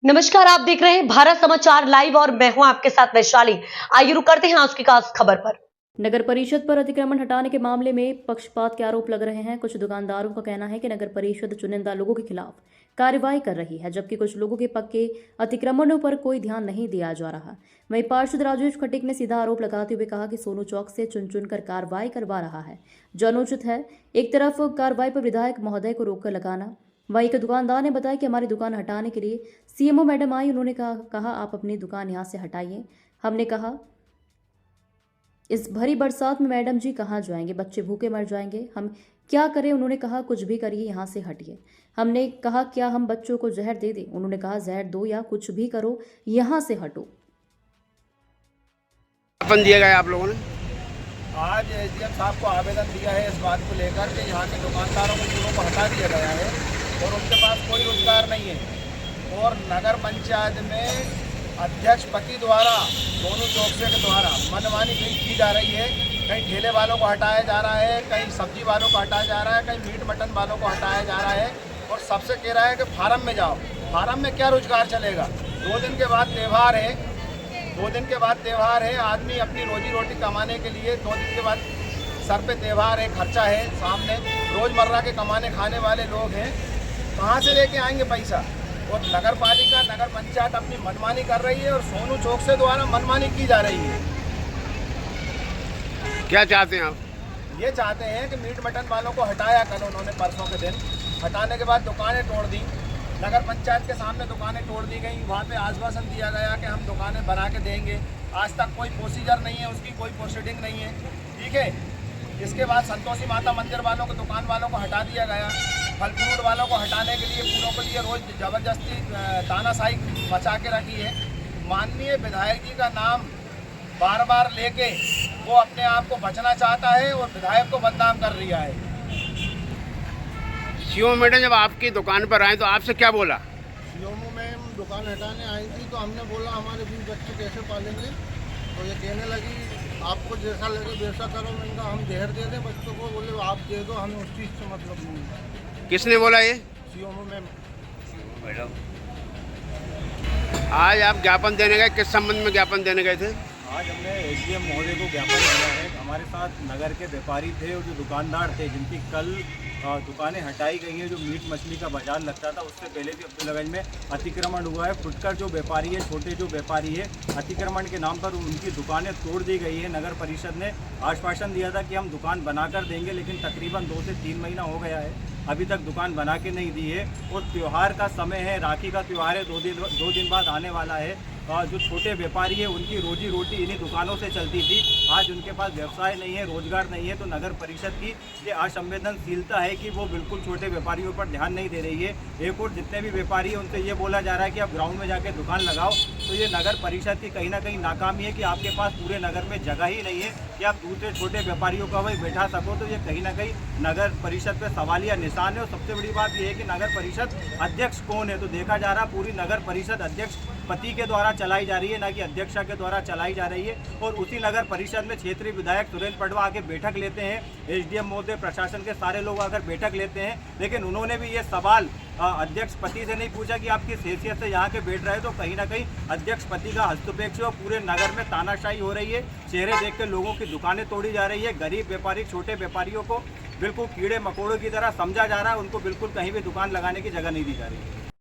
नमस्कार, आप देख रहे हैं भारत समाचार लाइव और मैं हूं आपके साथ वैशाली। आइए रुक करते हैं आज की खास खबर पर। नगर परिषद पर अतिक्रमण हटाने के मामले में पक्षपात के आरोप लग रहे हैं। कुछ दुकानदारों का कहना है कि नगर परिषद चुनिंदा लोगों के खिलाफ कार्रवाई कर रही है, जबकि कुछ लोगों के पक्के अतिक्रमणों पर कोई ध्यान नहीं दिया जा रहा। वहीं पार्षद राजेश खटीक ने सीधा आरोप लगाते हुए कहा कि सोनू चौक से चुन चुनकर कार्रवाई करवा रहा है, जो अनुचित है। एक तरफ कार्रवाई पर विधायक महोदय को रोककर लगाना, वहीं एक दुकानदार ने बताया कि हमारी दुकान हटाने के लिए सीएमओ मैडम आई। उन्होंने कहा आप अपनी दुकान यहाँ से हटाइए। हमने कहा इस भरी बरसात में मैडम जी कहाँ जाएंगे, बच्चे भूखे मर जाएंगे, हम क्या करें। उन्होंने कहा कुछ भी करिए, यहाँ से हटिए। हमने कहा क्या हम बच्चों को जहर दे दें। उन्होंने कहा जहर दो या कुछ भी करो, यहाँ से हटो। ज्ञापन दिया गया आप लोगों ने? आज एसडीएम साहब को आवेदन दिया है इस बात को लेकर कि यहाँ के दुकानदारों को चूल्हों को हटा दिया गया है और उनके पास कोई रोजगार नहीं है। और नगर पंचायत में अध्यक्ष पति द्वारा सोनू चौक से के द्वारा मनमानी की जा रही है। कहीं ठेले वालों को हटाया जा रहा है, कहीं सब्जी वालों को हटाया जा रहा है, कहीं मीट मटन वालों को हटाया जा रहा है और सबसे कह रहा है कि फार्म में जाओ। फार्म में क्या रोजगार चलेगा? 2 दिन के बाद त्यौहार है, 2 दिन के बाद त्यौहार है। आदमी अपनी रोजी रोटी कमाने के लिए 2 दिन के बाद सर पे त्यौहार है, खर्चा है सामने। रोज़मर्रा के कमाने खाने वाले लोग हैं, कहाँ से लेके आएंगे पैसा? और नगर पालिका नगर पंचायत अपनी मनमानी कर रही है और सोनू चौक से द्वारा मनमानी की जा रही है। क्या चाहते हैं आप? ये चाहते हैं कि मीट मटन वालों को हटाया कल उन्होंने परसों के दिन। हटाने के बाद दुकानें तोड़ दी, नगर पंचायत के सामने दुकानें तोड़ दी गई। वहाँ पे आश्वासन दिया गया कि हम दुकानें बना के देंगे। आज तक कोई प्रोसीजर नहीं है, उसकी कोई प्रोसीडिंग नहीं है। ठीक है, इसके बाद संतोषी माता मंदिर वालों को, दुकान वालों को हटा दिया गया। फल फ्रूट वालों को हटाने के लिए, फूलों के लिए रोज़ ज़बरदस्ती तानाशाही मचा के रखी है। माननीय विधायक जी का नाम बार बार लेके वो अपने आप को बचना चाहता है और विधायक को बदनाम कर रहा है। सीओ मैडम जब आपकी दुकान पर आए तो आपसे क्या बोला? सीओ मैम दुकान हटाने आई थी तो हमने बोला हमारे भी बच्चे कैसे पालेंगे। तो ये कहने लगी आपको जैसा लगे वैसा करो। मैंने कहा हम जहर दे दें बच्चों को। बोले आप दे दो, हमें उस चीज़ से मतलब नहीं। किसने बोला ये? CO ma'am. मैडम, आज आप ज्ञापन देने गए, किस संबंध में ज्ञापन देने गए थे? आज हमने एसडीएम महोदय को ज्ञापन दिया है। हमारे साथ नगर के व्यापारी थे और जो दुकानदार थे जिनकी कल दुकानें हटाई गई हैं, जो मीट मछली का बाजार लगता था, उससे पहले भी अब्दुल्लागंज में अतिक्रमण हुआ है। फुटकर जो व्यापारी है, छोटे जो व्यापारी है, अतिक्रमण के नाम पर उनकी दुकानें तोड़ दी गई है। नगर परिषद ने आश्वासन दिया था कि हम दुकान बनाकर देंगे, लेकिन तकरीबन 2 से 3 महीना हो गया है, अभी तक दुकान बना के नहीं दी है। और त्यौहार का समय है, राखी का त्यौहार है, 2 दिन बाद आने वाला है। जो छोटे व्यापारी है उनकी रोजी रोटी इन्हीं दुकानों से चलती थी। आज उनके पास व्यवसाय नहीं है, रोजगार नहीं है। तो नगर परिषद की ये असंवेदनशीलता है कि वो बिल्कुल छोटे व्यापारियों पर ध्यान नहीं दे रही है। एक और जितने भी व्यापारी हैं उनसे ये बोला जा रहा है कि आप ग्राउंड में जाके दुकान लगाओ। तो ये नगर परिषद की कहीं ना कहीं नाकामी है कि आपके पास पूरे नगर में जगह ही नहीं है कि आप दूसरे छोटे व्यापारियों का वही बैठा सको। तो ये कहीं ना कहीं नगर परिषद पे सवालिया निशान है। और सबसे बड़ी बात यह है कि नगर परिषद अध्यक्ष कौन है? तो देखा जा रहा पूरी नगर परिषद अध्यक्ष पति के द्वारा चलाई जा रही है, ना कि अध्यक्षा के द्वारा चलाई जा रही है। और उसी नगर परिषद में क्षेत्रीय विधायक सुरेंद्र पटवा आके बैठक लेते हैं, एसडीएम महोदय, प्रशासन के सारे लोग आकर बैठक लेते हैं, लेकिन उन्होंने भी ये सवाल अध्यक्ष पति से नहीं पूछा कि आप किस हैसियत से यहाँ के बैठ रहे हैं। तो कहीं ना कहीं अध्यक्ष पति का हस्तक्षेप से पूरे नगर में तानाशाही हो रही है। चेहरे देख के लोगों की दुकानें तोड़ी जा रही है। गरीब व्यापारी, छोटे व्यापारियों को बिल्कुल कीड़े मकोड़ों की तरह समझा जा रहा है। उनको बिल्कुल कहीं भी दुकान लगाने की जगह नहीं दी जा रही है।